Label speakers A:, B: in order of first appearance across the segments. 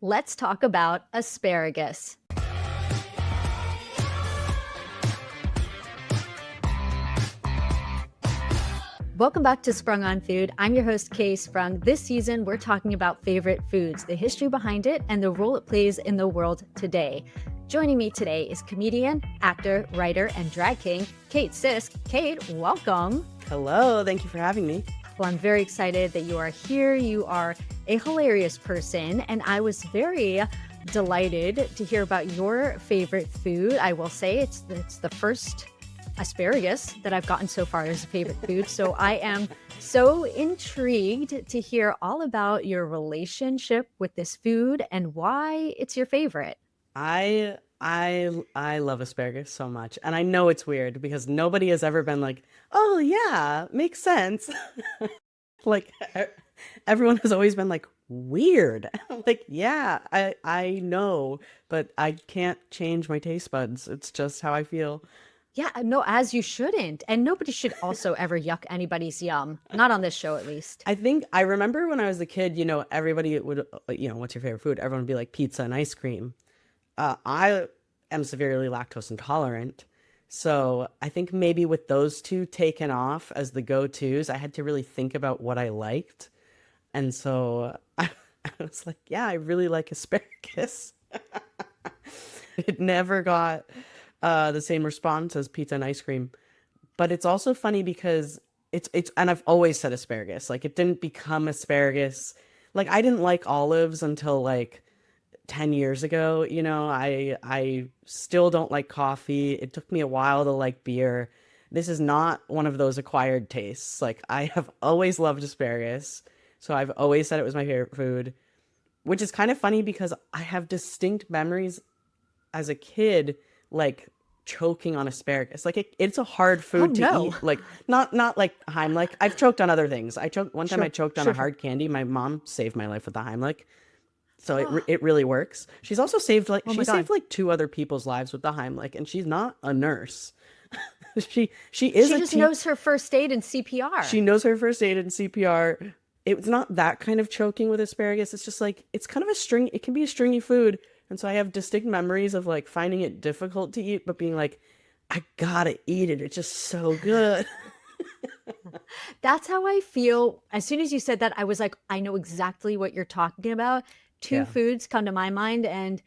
A: Let's talk about asparagus. Welcome back to Sprung On Food. I'm your host, Kay Sprung. This season, we're talking about favorite foods, the history behind it, and the role it plays in the world today. Joining me today is comedian, actor, writer, and drag king, Kate Sisk. Kate, welcome.
B: Hello, thank you for having me.
A: Well, I'm very excited that you are here. You are a hilarious person, and I was very delighted to hear about your favorite food. I will say it's the first asparagus that I've gotten so far as a favorite food. So I am so intrigued to hear all about your relationship with this food and why it's your favorite.
B: I love asparagus so much, and I know it's weird because nobody has ever been like, "Oh yeah, makes sense." Like everyone has always been like, "Weird." I'm like, "Yeah, I know, but I can't change my taste buds. It's just how I feel."
A: Yeah, no, as you shouldn't. And nobody should also ever yuck anybody's yum. Not on this show, at least.
B: I remember when I was a kid, everybody would, what's your favorite food? Everyone would be like pizza and ice cream. I am severely lactose intolerant. So I think maybe with those two taken off as the go-tos, I had to really think about what I liked. And so I was like, yeah, I really like asparagus. It never got the same response as pizza and ice cream. But it's also funny because and I've always said asparagus. Like it didn't become asparagus. Like I didn't like olives until like 10 years ago. I still don't like coffee. It took me a while to like beer. This is not one of those acquired tastes. Like I have always loved asparagus. So I've always said it was my favorite food, which is kind of funny because I have distinct memories as a kid, like choking on asparagus. Like it's a hard food to eat. Like not like Heimlich. I've choked on other things. I choked one time. I choked on a hard candy. My mom saved my life with the Heimlich. So it really works. She's also saved saved like two other people's lives with the Heimlich, and she's not a nurse. She
A: just knows her first aid and CPR.
B: She knows her first aid and CPR. It's not that kind of choking with asparagus. It's just like it's kind of a string. It can be a stringy food, and so I have distinct memories of like finding it difficult to eat, but being like, I gotta eat it. It's just so good.
A: That's how I feel. As soon as you said that, I was like, I know exactly what you're talking about. Two foods come to my mind, and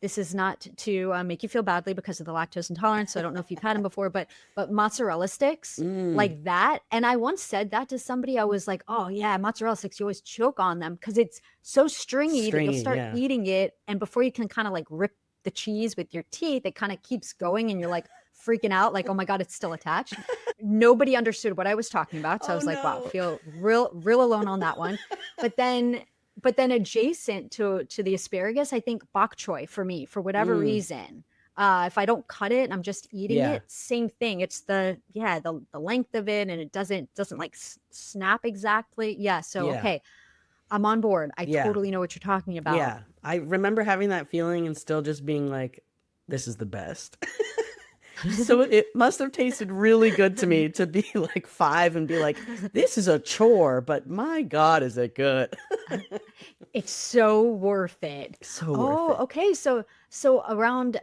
A: this is not to make you feel badly because of the lactose intolerance. So I don't know if you've had them before, but mozzarella sticks like that. And I once said that to somebody. I was like, oh yeah, mozzarella sticks, you always choke on them because it's so stringy that you'll start eating it, and before you can kind of like rip the cheese with your teeth, it kind of keeps going, and you're like freaking out, like, oh my God, it's still attached. Nobody understood what I was talking about. So I was like, wow, feel real alone on that one. But then adjacent to the asparagus, I think bok choy for me, for whatever reason. If I don't cut it, I'm just eating it. Same thing. It's the length of it, and it doesn't like snap exactly. Yeah. So okay, I'm on board. I totally know what you're talking about.
B: Yeah, I remember having that feeling and still just being like, this is the best. So it must have tasted really good to me to be like 5 and be like, this is a chore, but my God, is it good?
A: It's so worth it.
B: So worth it.
A: Okay. So around,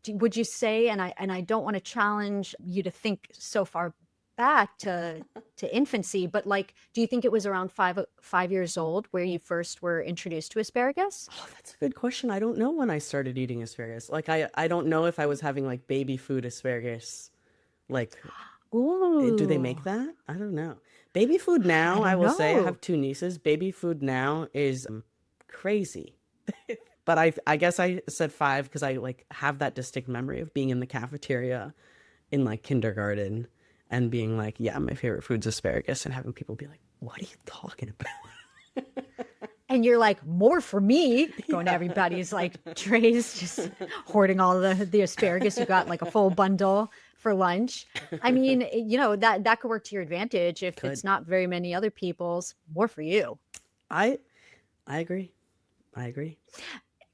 A: would you say, and I don't want to challenge you to think so far back to infancy, but like, do you think it was around 5 years old where you first were introduced to asparagus?
B: Oh, that's a good question. I don't know when I started eating asparagus. Like I don't know if I was having like baby food asparagus. Like, do they make that? I don't know. Baby food now, I will say, I have 2 nieces. Baby food now is crazy. But I guess I said 5 because I like have that distinct memory of being in the cafeteria in like kindergarten and being like, yeah, my favorite food's asparagus, and having people be like, what are you talking about?
A: And you're like, more for me, going to everybody's like trays, just hoarding all the asparagus. You got like a full bundle for lunch. I mean, that could work to your advantage if it's not very many other people's. More for you.
B: I agree.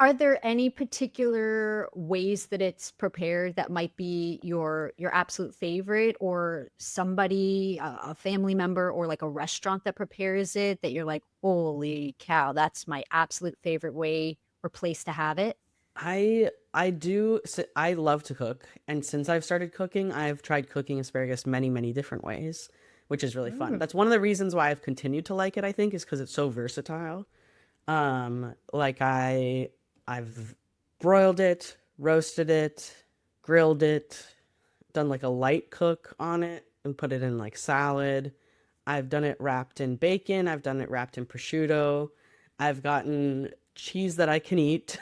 A: Are there any particular ways that it's prepared that might be your absolute favorite, or somebody, a family member, or like a restaurant that prepares it that you're like, "Holy cow, that's my absolute favorite way or place to have it?"
B: I love to cook, and since I've started cooking, I've tried cooking asparagus many, many different ways, which is really fun.
A: Mm.
B: That's one of the reasons why I've continued to like it, I think, is because it's so versatile. Like I've broiled it, roasted it, grilled it, done like a light cook on it and put it in like salad. I've done it wrapped in bacon, I've done it wrapped in prosciutto. I've gotten cheese that I can eat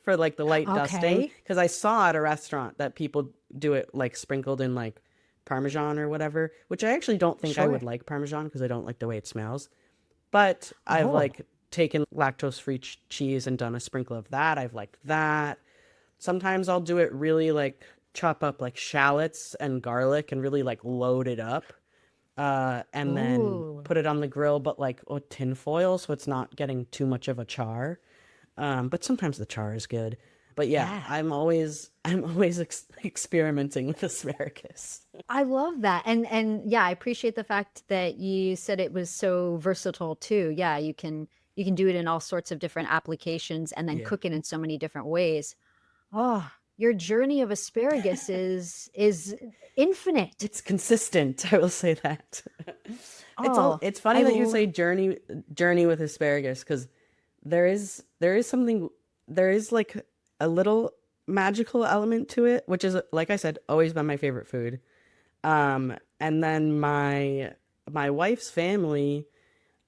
B: for like the light dusting
A: Okay.
B: because I saw at a restaurant that people do it like sprinkled in like Parmesan or whatever, which I actually don't think I would
A: Sure.
B: like Parmesan because I don't like the way it smells. But I've
A: Oh.
B: like taken lactose-free cheese and done a sprinkle of that. I've liked that. Sometimes I'll do it really like chop up like shallots and garlic and really like load it up. And then
A: Ooh.
B: put it on the grill, but like tin foil so it's not getting too much of a char. But sometimes the char is good. But yeah,
A: Yeah.
B: I'm always experimenting with asparagus.
A: I love that. And yeah, I appreciate the fact that you said it was so versatile too. Yeah, you can do it in all sorts of different applications and then
B: Yeah.
A: cook it in so many different ways. Oh, your journey of asparagus is infinite.
B: It's consistent, I will say that.
A: Oh,
B: It's funny
A: I
B: that you
A: l-
B: say journey with asparagus because there is something there is like a little magical element to it, which is like I said, always been my favorite food. And then my wife's family,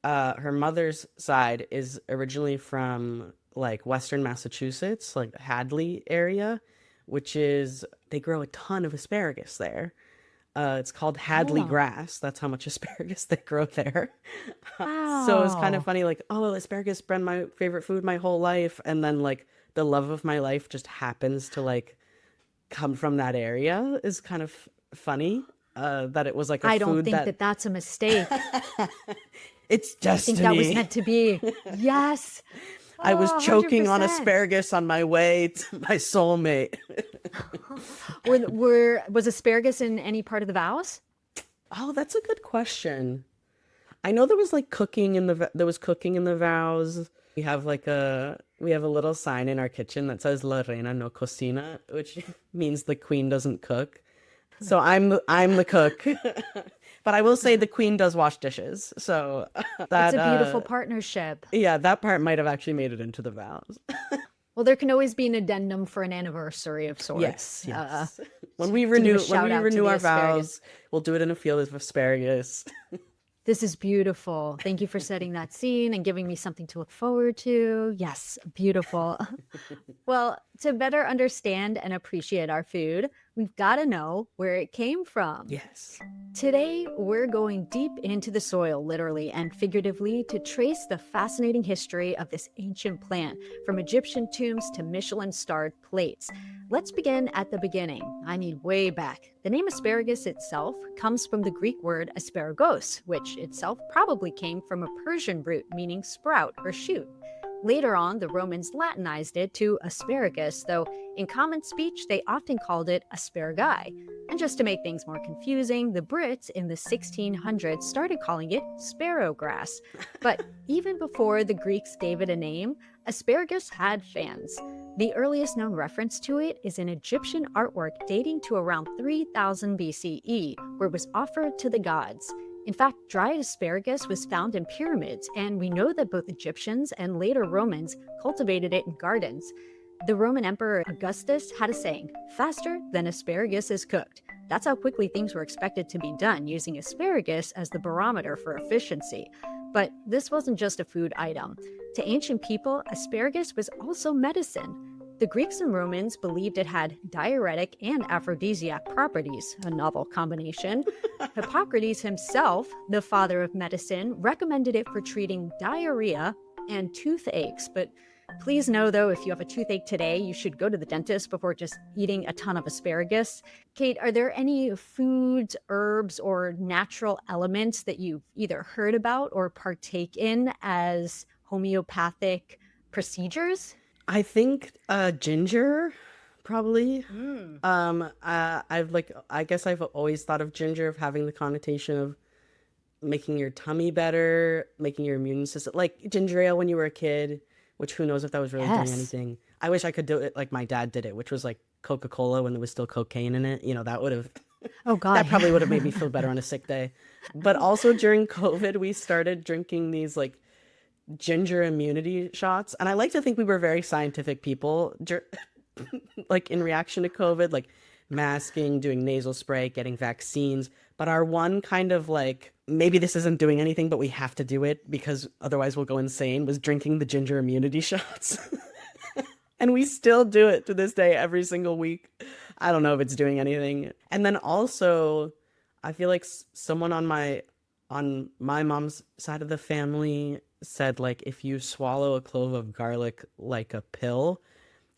B: her mother's side is originally from like Western Massachusetts, like Hadley area, which is they grow a ton of asparagus there. It's called Hadley
A: oh,
B: grass. That's how much asparagus they grow there. So it's kind of
A: wow.
B: funny, like, oh, asparagus been my favorite food my whole life, and then like the love of my life just happens to like come from that area is kind of funny. That it was like a
A: I don't
B: food
A: think
B: that
A: that that's a mistake.
B: it's
A: I think that was
B: destiny.
A: meant to be. Yes.
B: I was
A: Oh,
B: choking on
A: 100%.
B: asparagus on my way to my soulmate.
A: Was asparagus in any part of the vows?
B: Oh, that's a good question. I know there was like cooking in there was cooking in the vows. We have a little sign in our kitchen that says La Reina no cocina, which means the queen doesn't cook. So I'm the cook. But I will say the queen does wash dishes. So
A: It's
B: that
A: a beautiful partnership.
B: yeah, that part might have actually made it into the vows.
A: Well, there can always be an addendum for an anniversary of
B: Yes,
A: sorts,
B: yes.
A: to give a
B: When
A: shout
B: we
A: out to
B: renew
A: the
B: our
A: asparagus.
B: vows, we'll do it in a field of asparagus.
A: This is beautiful. Thank you for setting that scene and giving me something to look forward to. Yes, beautiful. Well, to better understand and appreciate our food, we've got to know where it came from.
B: Yes.
A: Today, we're going deep into the soil, literally and figuratively, to trace the fascinating history of this ancient plant, from Egyptian tombs to Michelin starred plates. Let's begin at the beginning. I mean, way back. The name asparagus itself comes from the Greek word asparagos, which itself probably came from a Persian root meaning sprout or shoot. Later on, the Romans Latinized it to asparagus, though in common speech they often called it asparagi. And just to make things more confusing, the Brits in the 1600s started calling it sparrowgrass. But even before the Greeks gave it a name, asparagus had fans. The earliest known reference to it is in Egyptian artwork dating to around 3000 BCE, where it was offered to the gods. In fact, dried asparagus was found in pyramids, and we know that both Egyptians and later Romans cultivated it in gardens. The Roman Emperor Augustus had a saying, faster than asparagus is cooked. That's how quickly things were expected to be done, using asparagus as the barometer for efficiency. But this wasn't just a food item. To ancient people, asparagus was also medicine. The Greeks and Romans believed it had diuretic and aphrodisiac properties, a novel combination. Hippocrates himself, the father of medicine, recommended it for treating diarrhea and toothaches. But please know, though, if you have a toothache today, you should go to the dentist before just eating a ton of asparagus. Kate, are there any foods, herbs, or natural elements that you've either heard about or partake in as homeopathic procedures?
B: I think ginger, probably.
A: Mm.
B: I've like I guess I've always thought of ginger of having the connotation of making your tummy better, making your immune system like ginger ale when you were a kid, which who knows if that was really doing
A: Yes.
B: anything. I wish I could do it like my dad did it, which was like Coca-Cola when there was still cocaine in it. That would have
A: Oh God.
B: that probably would have made me feel better on a sick day. But also during COVID, we started drinking these like ginger immunity shots, and I like to think we were very scientific people like in reaction to COVID, like masking, doing nasal spray, getting vaccines. But our one kind of like, maybe this isn't doing anything, but we have to do it because otherwise we'll go insane, was drinking the ginger immunity shots. And we still do it to this day every single week. I don't know if it's doing anything. And then also, I feel like someone on my mom's side of the family said like if you swallow a clove of garlic like a pill,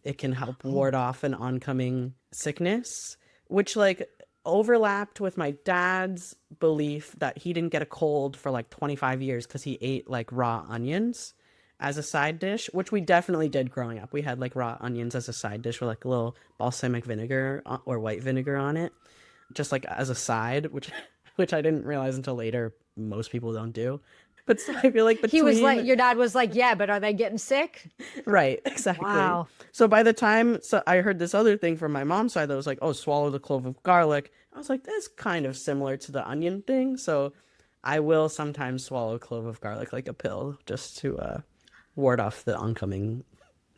B: it can help
A: Oh.
B: ward off an oncoming sickness, which like overlapped with my dad's belief that he didn't get a cold for like 25 years because he ate like raw onions as a side dish, which we definitely did growing up. We had like raw onions as a side dish with like a little balsamic vinegar or white vinegar on it, just like as a side, which which I didn't realize until later most people don't do. But so I feel like
A: He was like,
B: between
A: your dad was like, yeah, but are they getting sick?
B: right, exactly.
A: Wow.
B: So by the time I heard this other thing from my mom's side that was like, oh, swallow the clove of garlic. I was like, that's kind of similar to the onion thing. So I will sometimes swallow a clove of garlic like a pill just to ward off the oncoming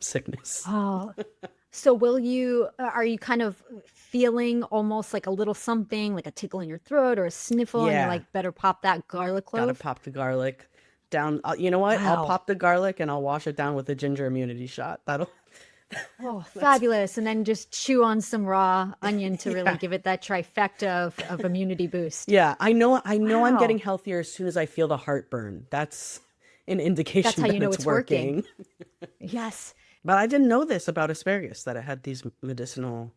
B: sickness.
A: Oh, so are you kind of feeling almost like a little something, like a tickle in your throat or a sniffle, and you're
B: Yeah,
A: like, better pop that garlic
B: gotta
A: clove?
B: pop the garlic down. You know what? I'll
A: Wow.
B: pop the garlic and I'll wash it down with a ginger immunity shot. That'll,
A: Oh,
B: that's,
A: fabulous. And then just chew on some raw onion to really
B: yeah.
A: give it that trifecta of immunity boost.
B: Yeah, I know I'm getting
A: Wow.
B: healthier as soon as I feel the heartburn. That's an
A: That's
B: indication
A: how
B: that
A: you know
B: it's
A: it's working.
B: working.
A: Yes.
B: But I didn't know this about asparagus, that it had these medicinal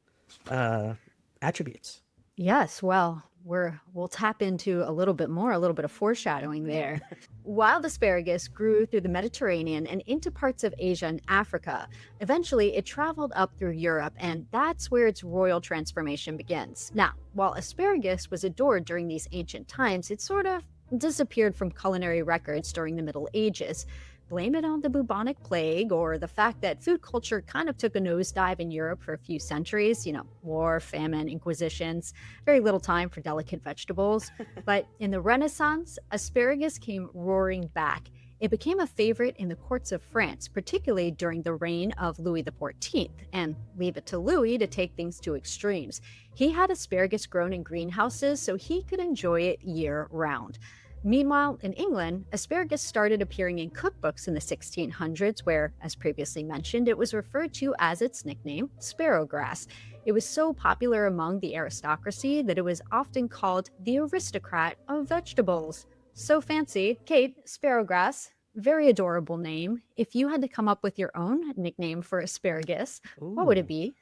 B: uh attributes.
A: Yes, well, we'll tap into a little bit more, a little bit of foreshadowing there. Wild asparagus grew through the Mediterranean and into parts of Asia and Africa. Eventually, it traveled up through Europe, and that's where its royal transformation begins. Now, while asparagus was adored during these ancient times, it sort of disappeared from culinary records during the Middle Ages. Blame it on the bubonic plague or the fact that food culture kind of took a nosedive in Europe for a few centuries, war, famine, inquisitions, very little time for delicate vegetables. But in the Renaissance, asparagus came roaring back. It became a favorite in the courts of France, particularly during the reign of Louis XIV. And leave it to Louis to take things to extremes. He had asparagus grown in greenhouses so he could enjoy it year round. Meanwhile, in England, asparagus started appearing in cookbooks in the 1600s, where, as previously mentioned, it was referred to as its nickname, sparrowgrass. It was so popular among the aristocracy that it was often called the aristocrat of vegetables. So fancy. Kate, sparrowgrass, very adorable name. If you had to come up with your own nickname for asparagus, what would it
B: Ooh.
A: be?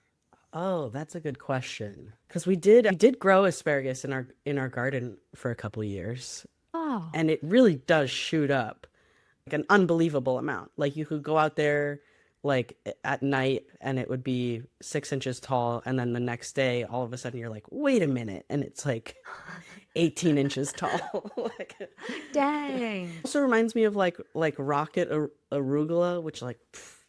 B: Oh, that's a good question. Because we did grow asparagus in our garden for a couple of years,
A: Oh,
B: and it really does shoot up like an unbelievable amount. Like you could go out there like at night and it would be 6 inches tall, and then the next day, all of a sudden, you're like, wait a minute, and it's like 18 inches tall. Like,
A: dang.
B: also reminds me of like rocket arugula, which like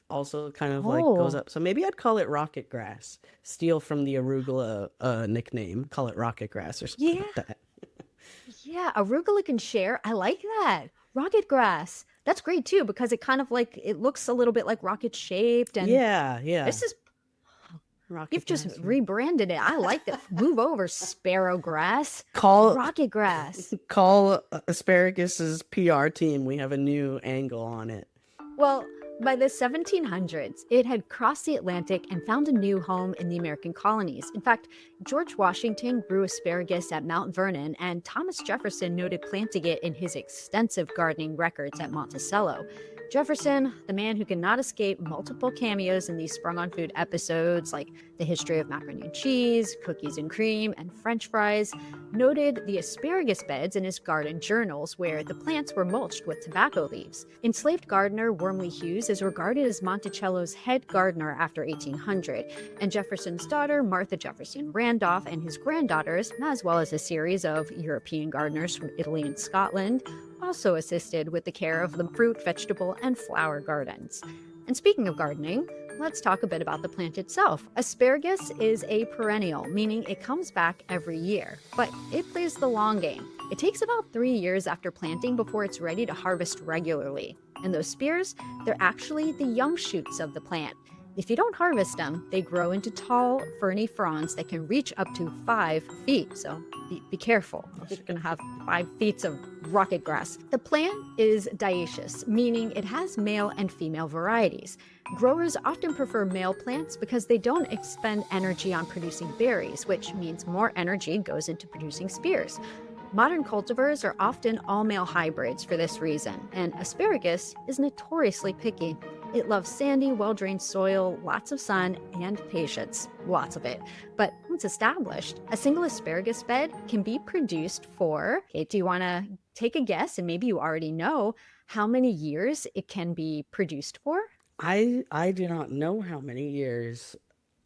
B: also kind of like goes
A: Oh,
B: up. So maybe I'd call it rocket grass. Steal from the arugula nickname, call it rocket grass or something
A: yeah.
B: like that.
A: Yeah, arugula can share. I like that. Rocket grass. That's great too because it kind of like it looks a little bit like rocket shaped and
B: Yeah, yeah.
A: this is
B: Rocket
A: you've just
B: grass.
A: rebranded it. I like that. Move over sparrow grass.
B: Call
A: Rocket grass.
B: call asparagus's PR team. We have a new angle on it.
A: Well, by the 1700s, it had crossed the Atlantic and found a new home in the American colonies. In fact, George Washington grew asparagus at Mount Vernon, and Thomas Jefferson noted planting it in his extensive gardening records at Monticello. Jefferson, the man who cannot escape multiple cameos in these Sprung on Food episodes, like the history of macaroni and cheese, cookies and cream, and French fries, noted the asparagus beds in his garden journals where the plants were mulched with tobacco leaves. Enslaved gardener Wormley Hughes is regarded as Monticello's head gardener after 1800, and Jefferson's daughter, Martha Jefferson Randolph, and his granddaughters, as well as a series of European gardeners from Italy and Scotland, also assisted with the care of the fruit, vegetable, and flower gardens. And speaking of gardening, let's talk a bit about the plant itself. Asparagus is a perennial, meaning it comes back every year, but it plays the long game. It takes about 3 years after planting before it's ready to harvest regularly. And those spears, they're actually the young shoots of the plant. If you don't harvest them, they grow into tall, ferny fronds that can reach up to 5 feet. So be careful. You're going to have 5 feet of rocket grass. The plant is dioecious, meaning it has male and female varieties. Growers often prefer male plants because they don't expend energy on producing berries, which means more energy goes into producing spears. Modern cultivars are often all-male hybrids for this reason, and asparagus is notoriously picky. It loves sandy, well-drained soil, lots of sun, and patience. Lots of it. But once established, a single asparagus bed can be produced for, okay, do you want to take a guess, and maybe you already know, how many years it can be produced for?
B: I do not know how many years.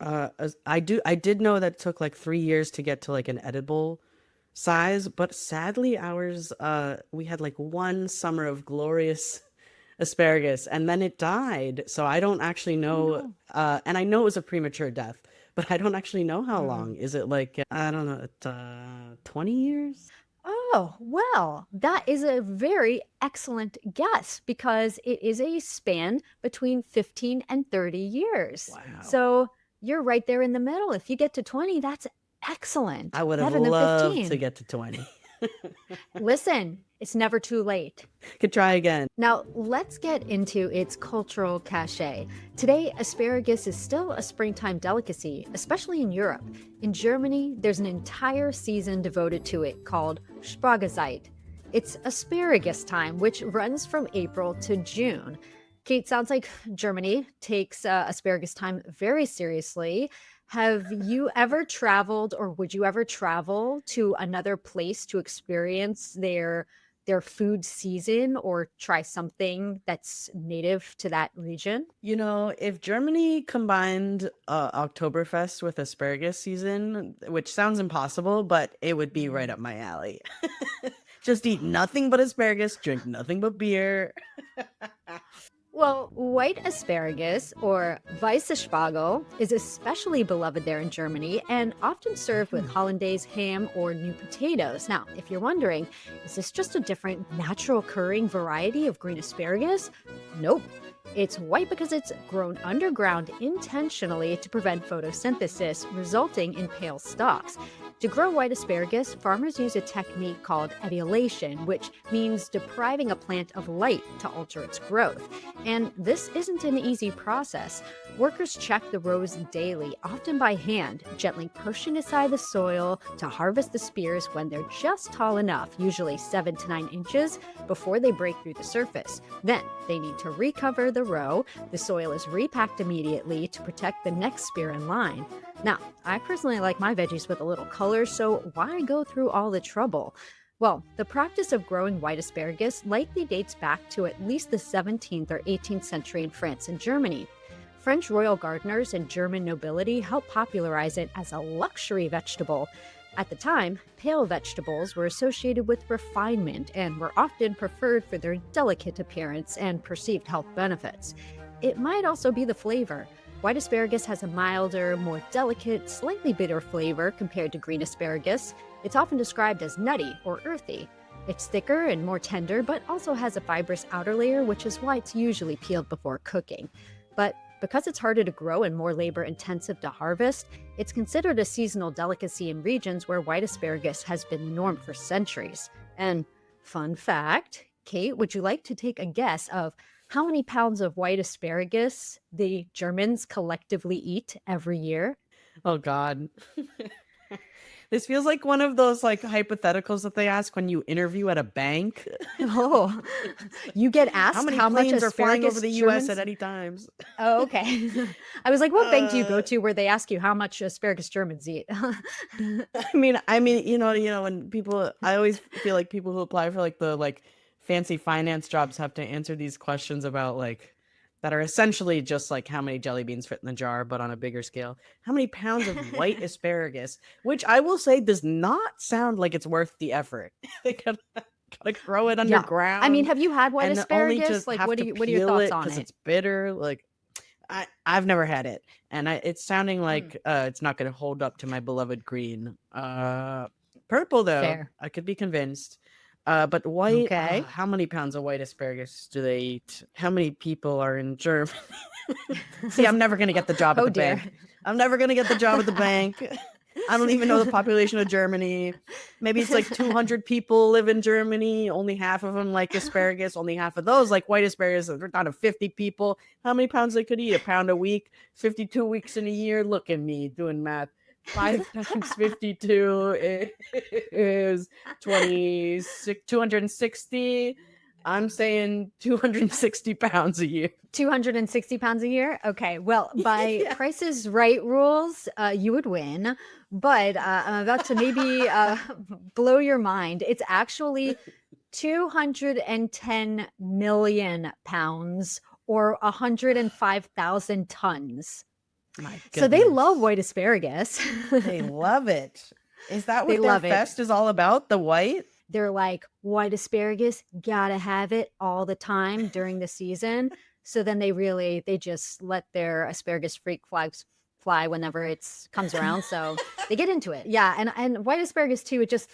B: I did know that it took like 3 years to get to like an edible size, but sadly ours we had like one summer of glorious asparagus and then it died. So I don't actually
A: Oh
B: know,
A: no.
B: and I know it was a premature death, but I don't actually know how
A: Hmm.
B: long. Is it like I don't know, 20 years?
A: Oh, well, that is a very excellent guess because it is a span between 15 and 30 years.
B: Wow.
A: So you're right there in the middle. If you get to 20, that's
B: I
A: excellent.
B: would have
A: Better than
B: loved to
A: 15.
B: get to 20.
A: Listen, it's never too late.
B: Could try again.
A: Now, let's get into its cultural cachet. Today, asparagus is still a springtime delicacy, especially in Europe. In Germany, there's an entire season devoted to it called Spargezeit. It's asparagus time, which runs from April to June. Kate, sounds like Germany takes asparagus time very seriously. Have you ever traveled, or would you ever travel to another place to experience their food season or try something that's native to that region?
B: You know, if Germany combined Oktoberfest with asparagus season, which sounds impossible, but it would be right
A: Mm.
B: up my alley. Just eat nothing but asparagus, drink nothing but beer.
A: Well, white asparagus, or weiße Spargel, is especially beloved there in Germany and often served with
B: Mm.
A: hollandaise ham or new potatoes. Now, if you're wondering, is this just a different natural occurring variety of green asparagus? Nope. It's white because it's grown underground intentionally to prevent photosynthesis, resulting in pale stalks. To grow white asparagus, farmers use a technique called etiolation, which means depriving a plant of light to alter its growth. And this isn't an easy process. Workers check the rows daily, often by hand, gently pushing aside the soil to harvest the spears when they're just tall enough, usually 7 to 9 inches, before they break through the surface. Then they need to recover the row. The soil is repacked immediately to protect the next spear in line. Now, I personally like my veggies with a little color, so why go through all the trouble? Well, the practice of growing white asparagus likely dates back to at least the 17th or 18th century in France and Germany. French royal gardeners and German nobility helped popularize it as a luxury vegetable. At the time, pale vegetables were associated with refinement and were often preferred for their delicate appearance and perceived health benefits. It might also be the flavor. White asparagus has a milder, more delicate, slightly bitter flavor compared to green asparagus. It's often described as nutty or earthy. It's thicker and more tender, but also has a fibrous outer layer, which is why it's usually peeled before cooking. But because it's harder to grow and more labor intensive to harvest, it's considered a seasonal delicacy in regions where white asparagus has been the norm for centuries. And fun fact, Kate, would you like to take a guess of how many pounds of white asparagus the Germans collectively eat every year?
B: Oh God. This feels like one of those like hypotheticals that they ask when you interview at a bank.
A: Oh, you get
B: How
A: asked
B: many
A: how much
B: planes are flying over
A: asparagus
B: the US at
A: Germans.
B: any times?
A: Oh, okay. I was like, what bank do you go
B: Uh
A: to where they ask you how much asparagus Germans eat?
B: I mean, when people, I always feel like people who apply for like the like fancy finance jobs have to answer these questions about like that are essentially just like how many jelly beans fit in the jar, but on a bigger scale. How many pounds of white asparagus, which I will say does not sound like it's worth the effort. They gotta grow it
A: Yeah. I mean,
B: underground
A: have you had white
B: and only
A: asparagus?
B: just
A: Like,
B: have to
A: what are your
B: peel
A: thoughts
B: it
A: on
B: because
A: it?
B: it's bitter. Like I've never had it, and it's sounding
A: Mm,
B: like it's not going to hold up to my beloved green. Purple though,
A: fair.
B: I could be convinced. But white,
A: Okay.
B: how many pounds of white asparagus do they eat? How many people are in Germany? See, I'm never going to get the job at
A: Oh
B: the
A: dear.
B: bank. I'm never going to get the job at the bank. I don't even know the population of Germany. Maybe it's like 200 people live in Germany. Only half of them like asparagus. Only half of those like white asparagus. We're down to 50 people. How many pounds they could eat? A pound a week, 52 weeks in a year. Look at me doing math. 5 times 52 is 26, 260. I'm saying 260 pounds a year.
A: 260 pounds a year? Okay. Well, by
B: Yeah.
A: Price is Right rules, you would win. But I'm about to maybe blow your mind. It's actually 210 million pounds or 105,000 tons.
B: My
A: So they love
B: goodness.
A: white asparagus.
B: They love it. Is that
A: They
B: what their
A: love it.
B: fest is all about? The white?
A: They're like, white asparagus, gotta have it all the time during the season. So then they just let their asparagus freak flags fly whenever it's comes around. So they get into it. Yeah. And white asparagus too, it just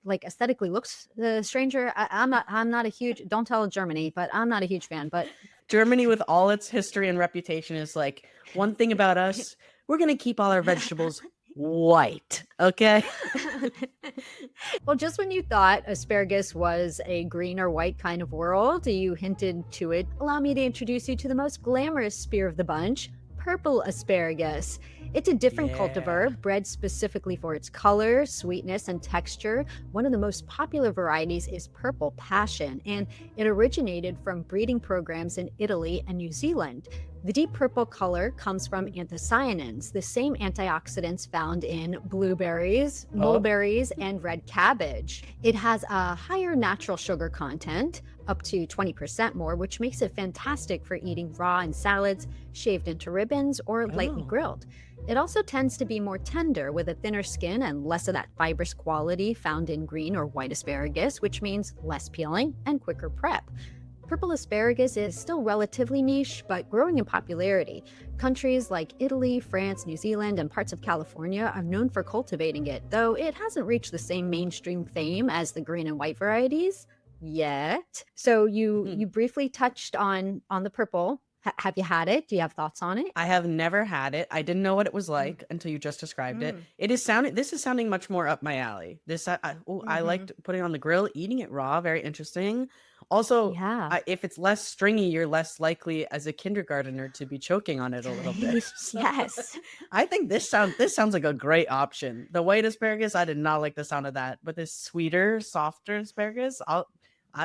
A: like aesthetically looks stranger. I'm not a huge, don't tell Germany, but I'm not a huge fan. But
B: Germany, with all its history and reputation, is like, one thing about us, we're going to keep all our vegetables white. Okay.
A: well, just when you thought asparagus was a green or white kind of world, you hinted to it. Allow me to introduce you to the most glamorous spear of the bunch, purple asparagus. It's a different
B: Yeah.
A: cultivar, bred specifically for its color, sweetness, and texture. One of the most popular varieties is Purple Passion, and it originated from breeding programs in Italy and New Zealand. The deep purple color comes from anthocyanins, the same antioxidants found in blueberries,
B: Oh,
A: mulberries, and red cabbage. It has a higher natural sugar content, up to 20% more, which makes it fantastic for eating raw in salads, shaved into ribbons, or lightly
B: oh.
A: grilled. It also tends to be more tender with a thinner skin and less of that fibrous quality found in green or white asparagus, which means less peeling and quicker prep. Purple asparagus is still relatively niche, but growing in popularity. Countries like Italy, France, New Zealand, and parts of California are known for cultivating it, though it hasn't reached the same mainstream fame as the green and white varieties yet. So you briefly touched on the purple. Have you had it? Do you have thoughts on it?
B: I have never had it. I didn't know what it was
A: Mm,
B: like until you just described it.
A: mm,
B: It is sounding. This is sounding much more up my alley. I
A: hmm
B: liked putting it on the grill, eating it raw. Very interesting. Also,
A: Yeah.
B: if it's less stringy, you're less likely as a kindergartner to be choking on it a little bit. So,
A: Yes.
B: I think this sounds like a great option. The white asparagus, I did not like the sound of that, but this sweeter, softer asparagus,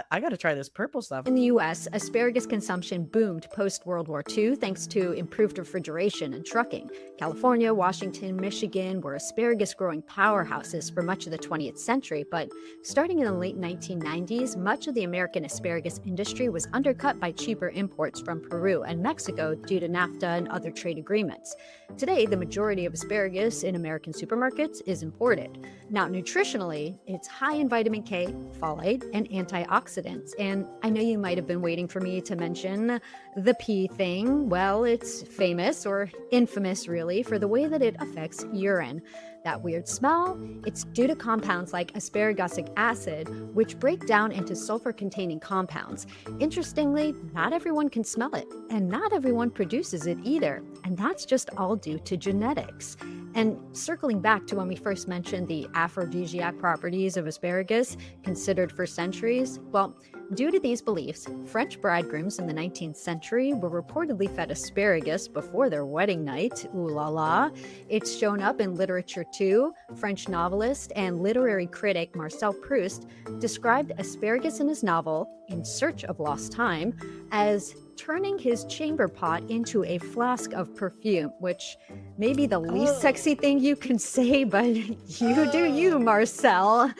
B: I got to try this purple stuff.
A: In the US, asparagus consumption boomed post World War II thanks to improved refrigeration and trucking. California, Washington, Michigan were asparagus growing powerhouses for much of the 20th century, but starting in the late 1990s, much of the American asparagus industry was undercut by cheaper imports from Peru and Mexico due to NAFTA and other trade agreements. Today, the majority of asparagus in American supermarkets is imported. Now, nutritionally, it's high in vitamin K, folate, and antioxidants. And I know you might have been waiting for me to mention the pee thing. Well, it's famous or infamous, really, for the way that it affects urine. That weird smell, it's due to compounds like asparagic acid, which break down into sulfur-containing compounds. Interestingly, not everyone can smell it, and not everyone produces it either. And that's just all due to genetics. And circling back to when we first mentioned the aphrodisiac properties of asparagus, considered for centuries, well, due to these beliefs, French bridegrooms in the 19th century were reportedly fed asparagus before their wedding night. Ooh la la. It's shown up in literature too. French novelist and literary critic Marcel Proust described asparagus in his novel, In Search of Lost Time, as turning his chamber pot into a flask of perfume, which may be the least
B: Oh,
A: sexy thing you can say, but you do you,
B: oh,
A: Marcel.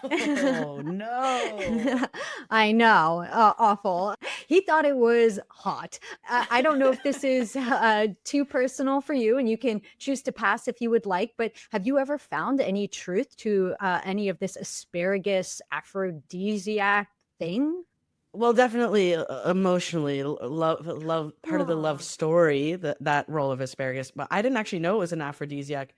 B: oh, no.
A: I know, awful. He thought it was hot. I don't know if this is too personal for you, and you can choose to pass if you would like, but have you ever found any truth to any of this asparagus aphrodisiac thing?
B: Well, definitely emotionally, love, part of the love
A: Oh.
B: story, that role of asparagus. But I didn't actually know it was an aphrodisiac.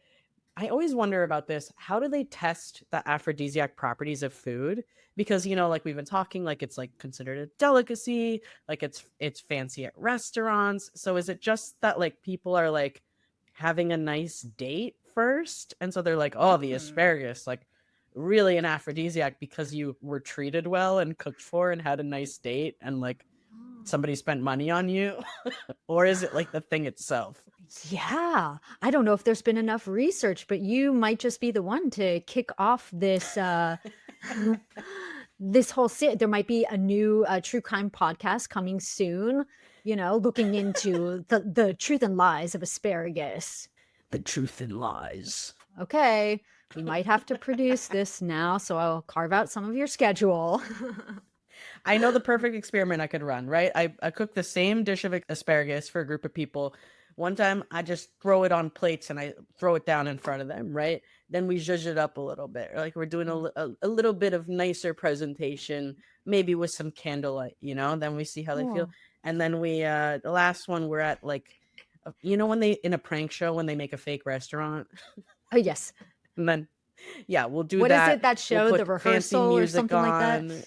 B: I always wonder about this. How do they test the aphrodisiac properties of food? Because, like we've been talking, like it's like considered a delicacy, like it's fancy at restaurants. So is it just that like people are like having a nice date first? And so they're like, oh, the
A: Mm.
B: asparagus, like really an aphrodisiac because you were treated well and cooked for and had a nice date and like somebody spent money on you? Or is it like the thing itself?
A: Yeah, I don't know if there's been enough research, but you might just be the one to kick off this this whole there might be a new true crime podcast coming soon, looking into the truth and lies of asparagus.
B: The truth and lies.
A: Okay, we might have to produce this now, so I'll carve out some of your schedule.
B: I know the perfect experiment I could run, right? I cook the same dish of asparagus for a group of people. One time I just throw it on plates and I throw it down in front of them, right? Then we zhuzh it up a little bit. Like we're doing a little bit of nicer presentation, maybe with some candlelight, then we see how they feel.
A: Oh,
B: And then the last one we're at like, when they, in a prank show, when they make a fake restaurant,
A: oh yes.
B: and then, yeah, we'll do
A: What is
B: that.
A: it, that
B: We'll
A: show, The
B: put fancy
A: Rehearsal or
B: music
A: something like that?
B: on.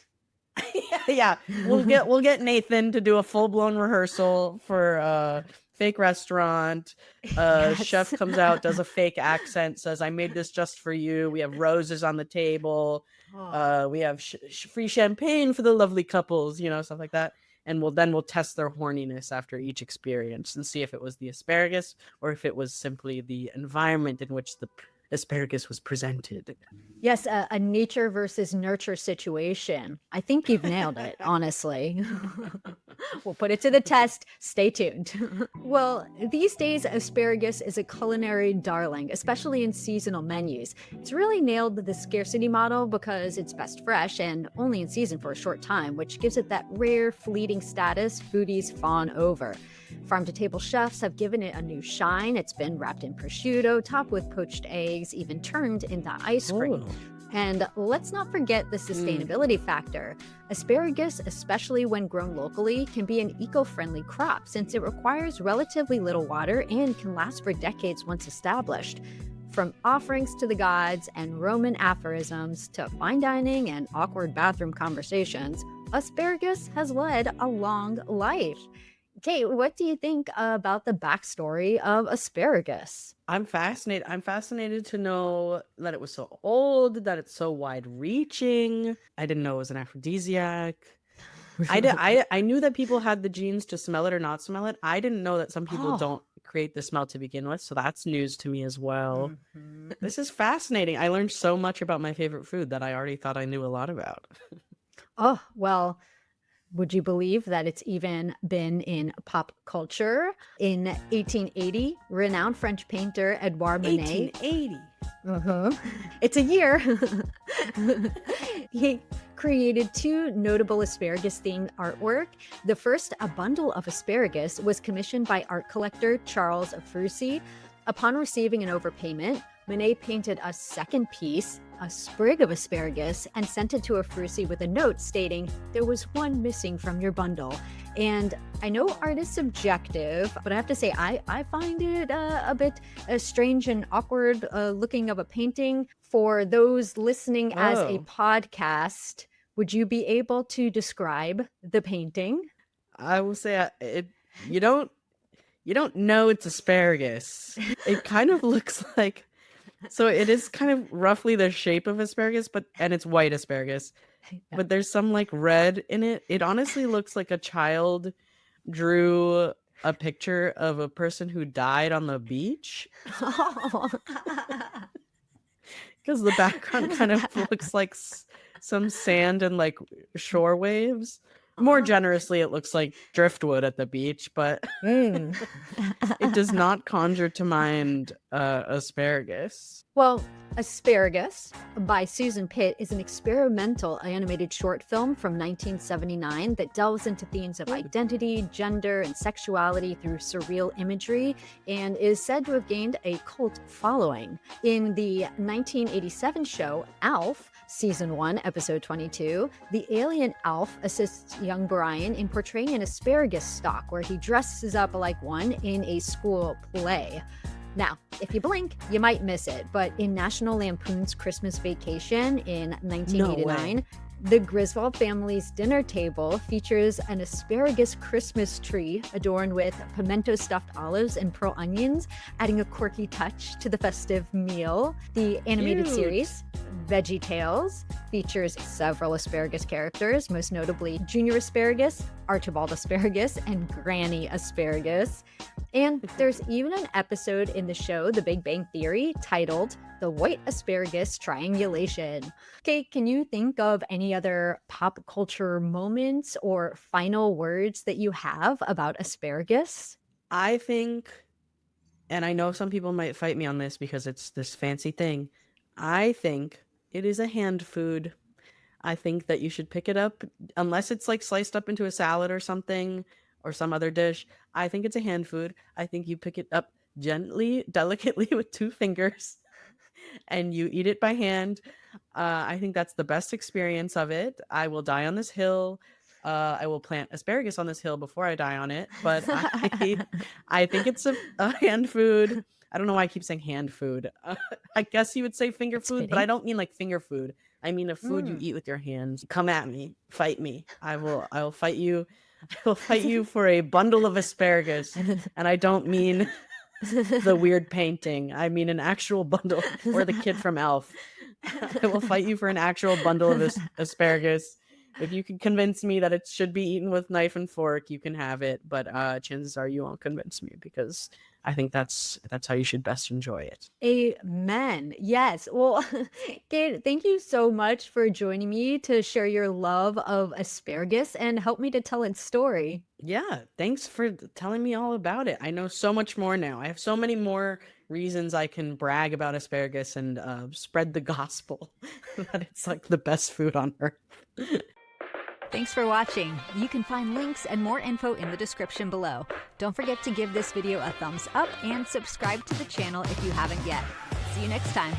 B: Yeah, we'll get Nathan to do a full-blown rehearsal for a fake restaurant. Chef
A: Yes.
B: comes out, does a fake accent, says, I made this just for you. We have roses on the table.
A: Oh.
B: We have free champagne for the lovely couples, stuff like that. And we'll test their horniness after each experience and see if it was the asparagus or if it was simply the environment in which the asparagus was presented.
A: Yes, a nature versus nurture situation. I think you've nailed it, honestly. We'll put it to the test. Stay tuned. Well, these days, asparagus is a culinary darling, especially in seasonal menus. It's really nailed the scarcity model because it's best fresh and only in season for a short time, which gives it that rare, fleeting status foodies fawn over. Farm to table chefs have given it a new shine. It's been wrapped in prosciutto, topped with poached eggs, even turned into ice cream.
B: Oh.
A: And let's not forget the sustainability factor. Asparagus, especially when grown locally, can be an eco-friendly crop since it requires relatively little water and can last for decades once established. From offerings to the gods and Roman aphorisms to fine dining and awkward bathroom conversations, asparagus has led a long life. Kate, what do you think about the backstory of asparagus?
B: I'm fascinated. I'm fascinated to know that it was so old, that it's so wide-reaching. I didn't know it was an aphrodisiac. I knew that people had the genes to smell it or not smell it. I didn't know that some people
A: Oh.
B: don't create the smell to begin with, so that's news to me as well.
A: Mhm.
B: This is fascinating. I learned so much about my favorite food that I already thought I knew a lot about.
A: Oh, well, would you believe that it's even been in pop culture? In 1880, renowned French painter Edouard Manet.
B: 1880.
A: Uh-huh. It's a year. He created two notable asparagus themed artwork. The first, a bundle of asparagus, was commissioned by art collector Charles Frucy. Upon receiving an overpayment, Manet painted a second piece, a sprig of asparagus, and sent it to Frucy with a note stating, "There was one missing from your bundle." And I know art is subjective, but I have to say, I find it a bit strange and awkward looking of a painting. For those listening as a
B: Oh,
A: podcast, would you be able to describe the painting?
B: I will say you don't You don't know it's asparagus. It kind of looks like, so it is kind of roughly the shape of asparagus, and it's white asparagus,
A: Yeah.
B: but there's some like red in it. It honestly looks like a child drew a picture of a person who died on the beach,
A: Oh.
B: because the background kind of looks like some sand and like shore waves. More generously, it looks like driftwood at the beach, but
A: Mm.
B: it does not conjure to mind asparagus.
A: Well, Asparagus by Susan Pitt is an experimental animated short film from 1979 that delves into themes of identity, gender, and sexuality through surreal imagery and is said to have gained a cult following. In the 1987 show Alf, Season 1, Episode 22, the alien Alf assists young Brian in portraying an asparagus stalk where he dresses up like one in a school play. Now, if you blink, you might miss it, but in National Lampoon's Christmas Vacation in 1989, the Griswold family's dinner table features an asparagus Christmas tree adorned with pimento-stuffed olives and pearl onions, adding a quirky touch to the festive meal. The animated series, Veggie Tales, features several asparagus characters, most notably Junior Asparagus, Archibald Asparagus, and Granny Asparagus. And there's even an episode in the show The Big Bang Theory titled The White Asparagus Triangulation. Okay, can you think of any other pop culture moments or final words that you have about asparagus?
B: I think, and I know some people might fight me on this because it's this fancy thing, I think it is a hand food. I think that you should pick it up, unless it's like sliced up into a salad or something, or some other dish. I think it's a hand food. I think you pick it up gently, delicately with 2 fingers, and you eat it by hand. I think that's the best experience of it. I will die on this hill. I will plant asparagus on this hill before I die on it. But I think it's a hand food. I don't know why I keep saying hand food. I guess you would say finger food, but I don't mean like finger food. I mean a food you eat with your hands. Come at me, fight me. I will fight you. I will fight you for a bundle of asparagus, and I don't mean the weird painting. I mean an actual bundle, or the kid from Elf. I will fight you for an actual bundle of asparagus. If you can convince me that it should be eaten with knife and fork, you can have it. But chances are you won't convince me, because I think that's how you should best enjoy it.
A: Amen. Yes. Well, Kate, thank you so much for joining me to share your love of asparagus and help me to tell its story.
B: Yeah, thanks for telling me all about it. I know so much more now. I have so many more reasons I can brag about asparagus and spread the gospel that it's like the best food on earth.
C: Thanks for watching. You can find links and more info in the description below. Don't forget to give this video a thumbs up and subscribe to the channel if you haven't yet. See you next time.